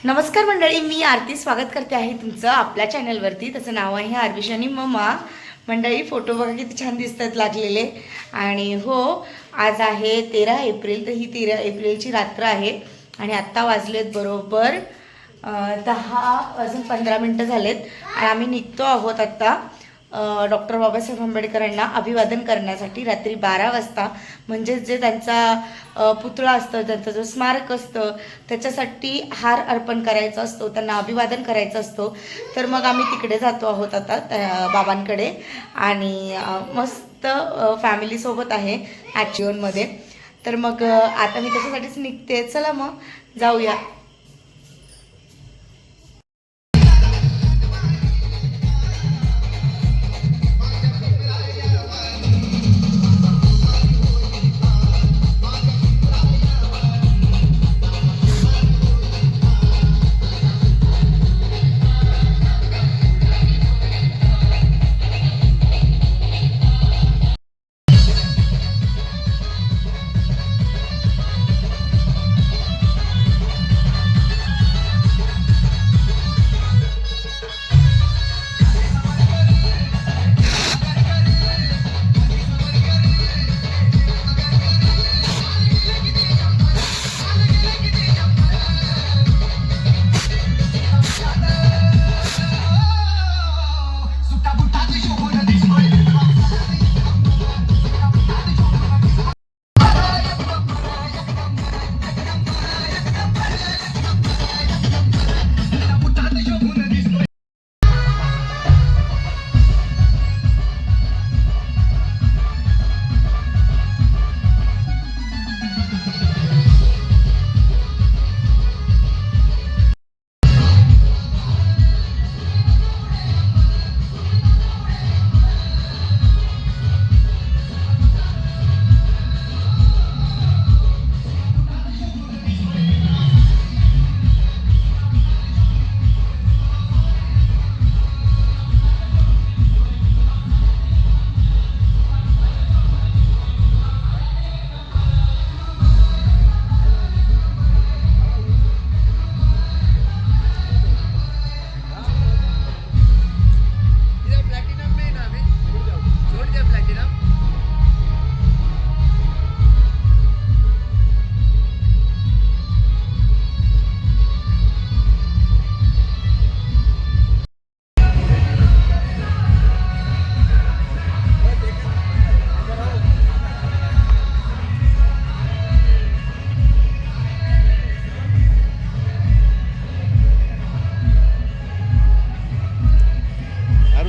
नमस्कार मंडळी, मी आरती स्वागत करते आहे तुमचं आपल्या चॅनलवरती. त्याचं नाव आहे आरविश आणि मम्मा. मंडळी फोटो बघा किती छान दिसतात लागलेले. आणि हो, आज आहे 13 एप्रिल. तर ही 13 एप्रिलची रात्र आहे आणि आत्ता वाजलेत बरोबर 10 वाजून 15 मिनटं झालेत आणि आम्ही निघतो आहोत आत्ता डॉक्टर बाबासाहेब आंबेडकरांना अभिवादन करण्यासाठी रात्री 12 वाजता. म्हणजे जे त्यांचा पुतळा असतं, त्यांचं जो स्मारक असतं त्याच्यासाठी हार अर्पण करायचा असतो, त्यांना अभिवादन करायचं असतो. तर मग आम्ही तिकडे जातो आहोत आता बाबांकडे. आणि मस्त फॅमिलीसोबत आहे ॲक्च्युअलमध्ये. तर मग आता मी त्याच्यासाठीच निघते. चला मग जाऊया.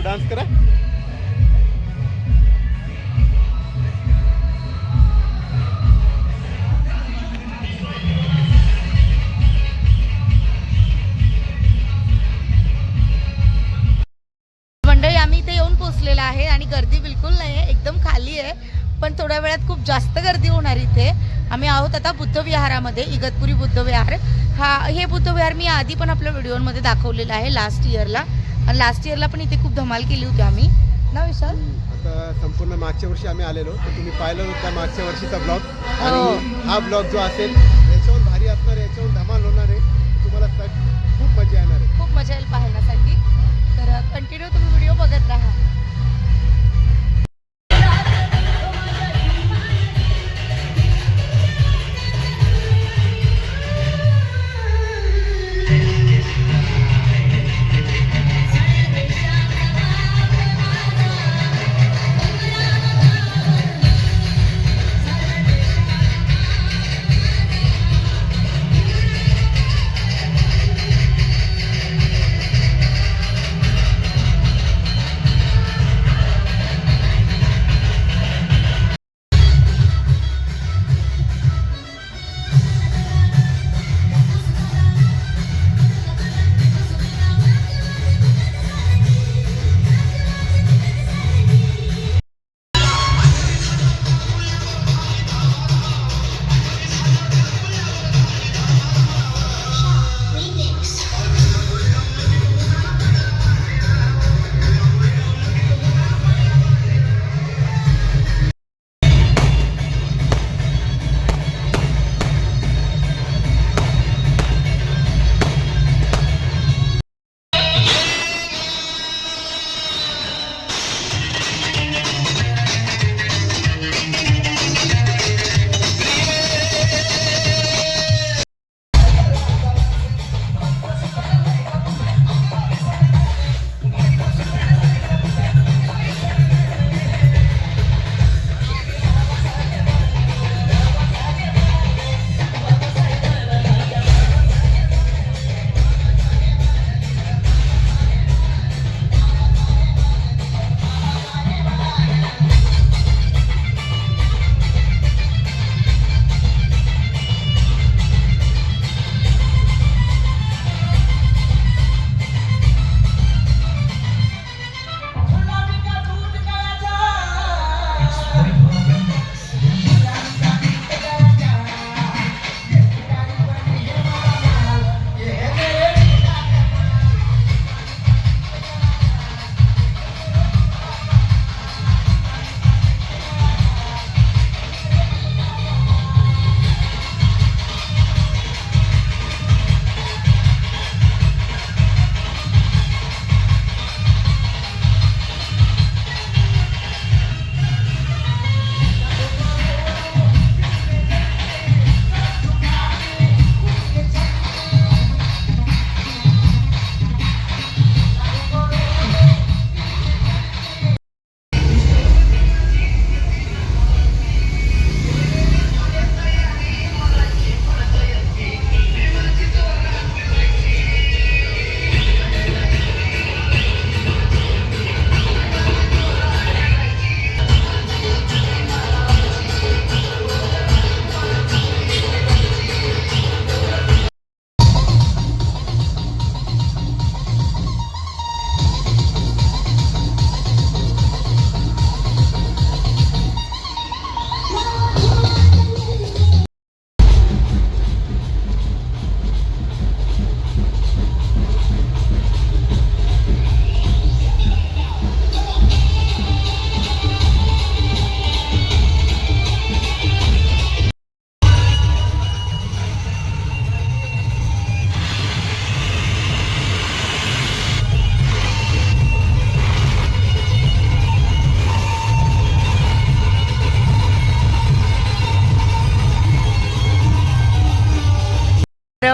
डान्स करा. मंडळी आम्ही इथे येऊन पोहोचलेला आहे आणि गर्दी बिलकुल नाही आहे, एकदम खाली आहे. पण थोड्या वेळात खूप जास्त गर्दी होणार इथे. आम्ही आहोत आता बुद्ध विहारामध्ये, इगतपुरी बुद्ध विहार. हे बुद्ध विहार मी आधी पण आपल्या व्हिडिओमध्ये दाखवलेलं आहे लास्ट इयरला. आणि लास्ट इयरला पण इथे खूप धमाल केली होती आम्ही ना विशाल. आता संपूर्ण मागच्या वर्षी आम्ही आलेलो, तर तुम्ही पाहिलं होता मागच्या वर्षीचा ब्लॉग. आणि हा ब्लॉग जो असेल याच्यावर भारी असणार आहे, याच्यावर धमाल होणार आहे. तुम्हाला खूप मजा येणार आहे, खूप मजा येईल पाहण्यासाठी. तर कंटिन्यू तुम्ही व्हिडिओ बघत राहा.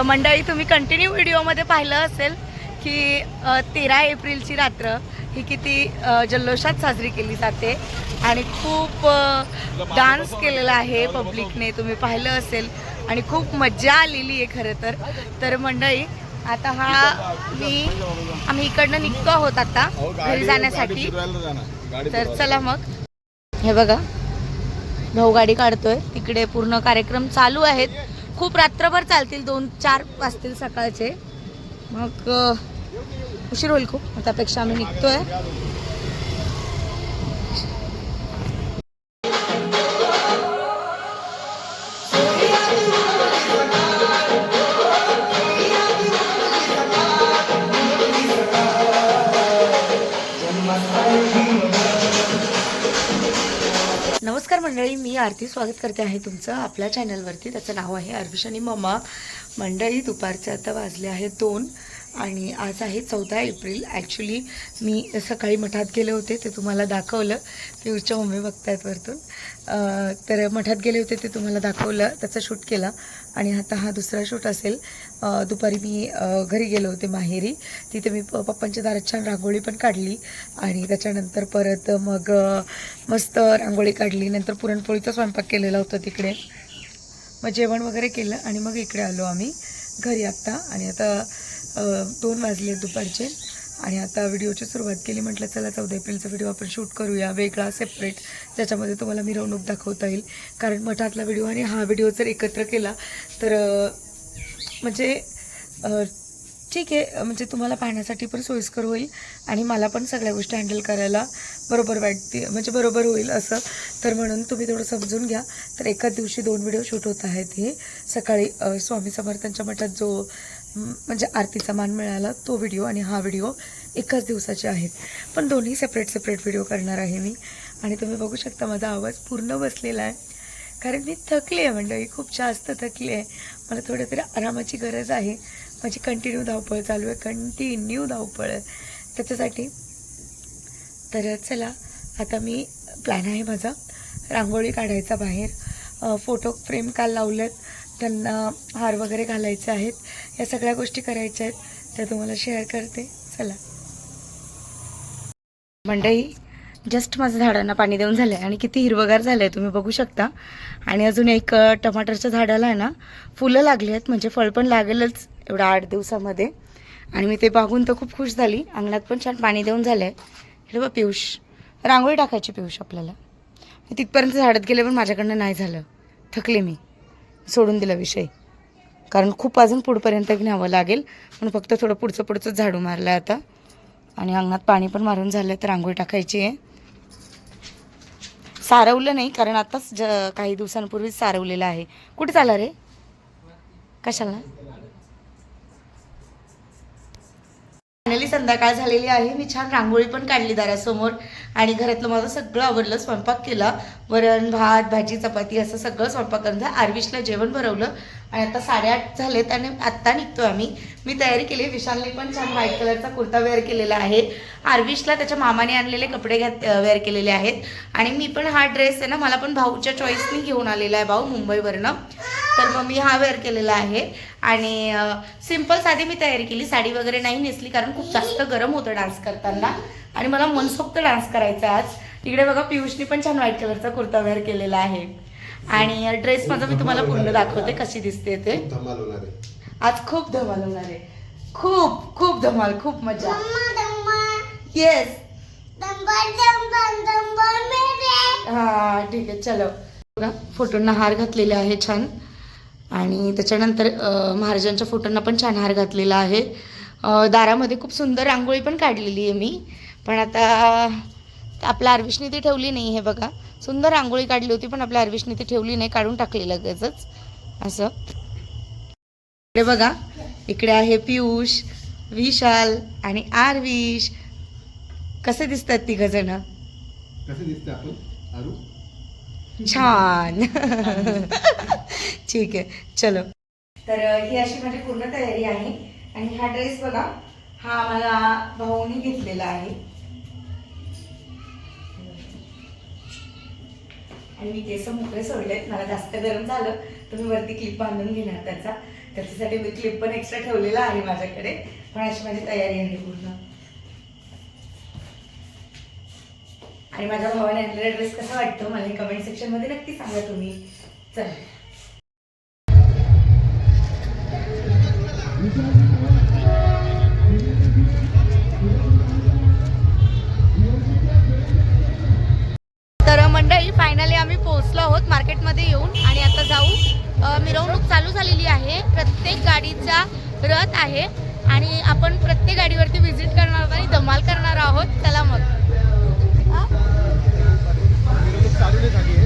मंडळी तुम्ही कंटिन्यू व्हिडिओमध्ये पाहिलं असेल की 13 एप्रिलची रात्र ही किती जल्लोषात साजरी केली जाते आणि खूप डान्स केलेला आहे पब्लिकने, तुम्ही पाहिलं असेल आणि खूप मजा आलेली आहे खरं तर मंडळी आता आम्ही इकडनं निघतो आहोत आता घरी जाण्यासाठी. तर चला मग, हे बघा भाऊ गाडी काढतोय, तिकडे पूर्ण कार्यक्रम चालू आहेत, खूप रात्रभर चालतील, 2-4 वाजतील सकाळचे, मग उशीर होईल खूप, त्यापेक्षा आम्ही निघतोय. नमस्कार मंडळी, मी आरती स्वागत करते आहे तुमचं आपल्या चॅनलवरती. त्याचं नाव आहे अर्विश आणि मम्मा. मंडळी दुपारचे आता वाजले आहे 2 आणि आज आहे 14 एप्रिल. ॲक्च्युली मी सकाळी मठात गेले होते, ते तुम्हाला दाखवलं. पियूषच्या मम्मी बघतायत वरतून. तर मठात गेले होते ते तुम्हाला दाखवलं, त्याचा शूट केला आणि आता हा दुसरा शूट असेल. दुपारी मी घरी गेले होते माहेरी, तिथे मी पप्पांच्या दारात छान रांगोळी पण काढली आणि त्याच्यानंतर परत मग मस्त रांगोळी काढली, नंतर पुरणपोळीचा स्वयंपाक केलेला होता तिकडे, मग जेवण वगैरे केलं आणि मग इकडे आलो आम्ही घरी आत्ता. आणि आता 2 वाजले दुपारचे आणि आता व्हिडिओची सुरुवात केली. म्हटलं चला 14 एप्रिलचा व्हिडिओ आपण शूट करूया वेगळा सेपरेट, ज्याच्यामध्ये तुम्हाला मिरवणूक दाखवता येईल. कारण मठातला व्हिडिओ आणि हा व्हिडिओ जर एकत्र केला तर म्हणजे ठीक आहे, म्हणजे तुम्हाला पाहण्यासाठी पण सोयीस्कर होईल आणि मला पण सगळ्या गोष्टी हँडल करायला बरोबर वाटते, म्हणजे बरोबर होईल असं. तर म्हणून तुम्ही थोडं समजून घ्या. तर एकाच दिवशी 2 व्हिडिओ शूट होत आहेत. हे सकाळी स्वामी समर्थांच्या मठात जो म्हणजे आरतीचा मान मिळाला तो व्हिडिओ आणि हा व्हिडिओ एकाच दिवसाचे आहेत, पण दोन्ही सेपरेट व्हिडिओ करणार आहे मी. आणि तुम्ही बघू शकता माझा आवाज पूर्ण बसलेला आहे, कारण मी थकले आहे मंडळी, खूप जास्त थकले आहे. मला थोड्या तरी आरामाची गरज आहे. माझी कंटिन्यू धावपळ चालू आहे, कंटिन्यू धावपळ आहे त्याच्यासाठी. तर चला आता मी प्लॅन आहे माझा रांगोळी काढायचा बाहेर, फोटो फ्रेम काल लावलेत, त्यांना हार वगैरे घालायचे आहेत, या सगळ्या गोष्टी करायच्या आहेत, त्या तुम्हाला शेअर करते. चला मंडळी, जस्ट माझं झाडांना पाणी देऊन झालं आहे आणि किती हिरवगार झालं आहे तुम्ही बघू शकता. आणि अजून एक टमाटरच्या झाडाला आहे ना फुलं लागली आहेत, म्हणजे फळ पण लागेलच एवढ्या 8 दिवसामध्ये. आणि मी ते बघून तर खूप खुश झाली. अंगणात पण छान पाणी देऊन झालं आहे. हे बघ पियूष, रांगोळी टाकायची पियूष आपल्याला. मी तिथपर्यंत झाडात गेले पण माझ्याकडनं नाही झालं, थकले मी, सोडून दिला विषय, कारण खूप अजून पुढपर्यंत न्यावं लागेल म्हणून फक्त थोडं पुढचं झाडू मारलं आहे आता. आणि अंगणात पाणी पण मारून झालं, तर रांगोळी टाकायची आहे. सारवलं नाही कारण आताच काही दिवसांपूर्वीच सारवलेलं आहे. कुठे चालला रे, कशाला? फायनली संध्याकाळ झालेली आहे. मी छान रांगोळी पण काढली दारासमोर आणि घरातलं माझं सगळं आवडलं, स्वयंपाक केला, वरण भात भाजी चपाती असं सगळं स्वयंपाक करून आरविशला जेवण भरवलं. आणि आता 8:30 झालेत आणि आत्ता निघतो आम्ही. मी तयारी केली. विशालने पण छान व्हाईट कलरचा कुर्ता वेअर केलेला आहे. आरविशला त्याच्या मामाने आणलेले कपडे वेअर केलेले आहेत. आणि मी पण हा ड्रेस आहे ना, मला पण भाऊच्या चॉईसनी घेऊन आलेला आहे, भाऊ मुंबईवरनं, तर मग मी हा वेअर केलेला आहे. आणि सिम्पल साधी मी तयारी केली, साडी वगैरे नाही नेसली कारण खूप जास्त गरम होतं डान्स करताना आणि मला मनसोक्त डान्स करायचा आज. इकडे बघा पियुषनी पण छान व्हाईट कलरचा कुर्ता वेअर केलेला आहे. आणि ड्रेस माझा मी तुम्हाला पूर्ण दाखवते कशी दिसते ते. आज खूप धमाल होणार आहे, खूप धमाल, खूप मजा. येस हा ठीक आहे चलो. बघा फोटोंना हार घातलेले आहे छान आणि त्याच्यानंतर महाराजांच्या फोटोंना पण छान हार घातलेला आहे. दारामध्ये खूप सुंदर रांगोळी पण काढलेली आहे मी, पण आता आपल्या आरविशने ती ठेवली नाही. हे बघा सुंदर रांगोळी काढली होती पण आपल्या आरविशने ती ठेवली नाही, काढून टाकली लगेचच असं. इकडे बघा, इकडे आहे पियुष, विशाल आणि आरविश. कसे दिसतात तिघ जण? कसे दिसते आपण आरू? छान ठीक आहे चलो. तर ही अशी माझी पूर्ण तयारी आहे. आणि हा ड्रेस बघा, हा मला भाऊनी घेतलेला आहे आणि मी केस मोकळे सोडलेत. मला जास्त गरम झालं तर मी वरती क्लिप बांधून घेणार त्याचा. त्याच्यासाठी मी क्लिप पण एक्स्ट्रा ठेवलेला आहे माझ्याकडे, पण अशी माझी तयारी आहे पूर्ण. आणि माझ्या भावाने आणलेला ड्रेस कसा वाटतो मला हे कमेंट सेक्शन मध्ये नक्की सांगा तुम्ही. चला तर मंडळी फायनली आम्ही पोहोचलो आहोत मार्केटमध्ये येऊन. आणि आता जाऊ, मिरवणूक चालू झालेली आहे, प्रत्येक गाडीचा रथ आहे आणि आपण प्रत्येक गाडीवरती व्हिजिट करणार आहोत आणि धमाल करणार आहोत. चला मग. मिरवणूक चालू नाही झाली आहे.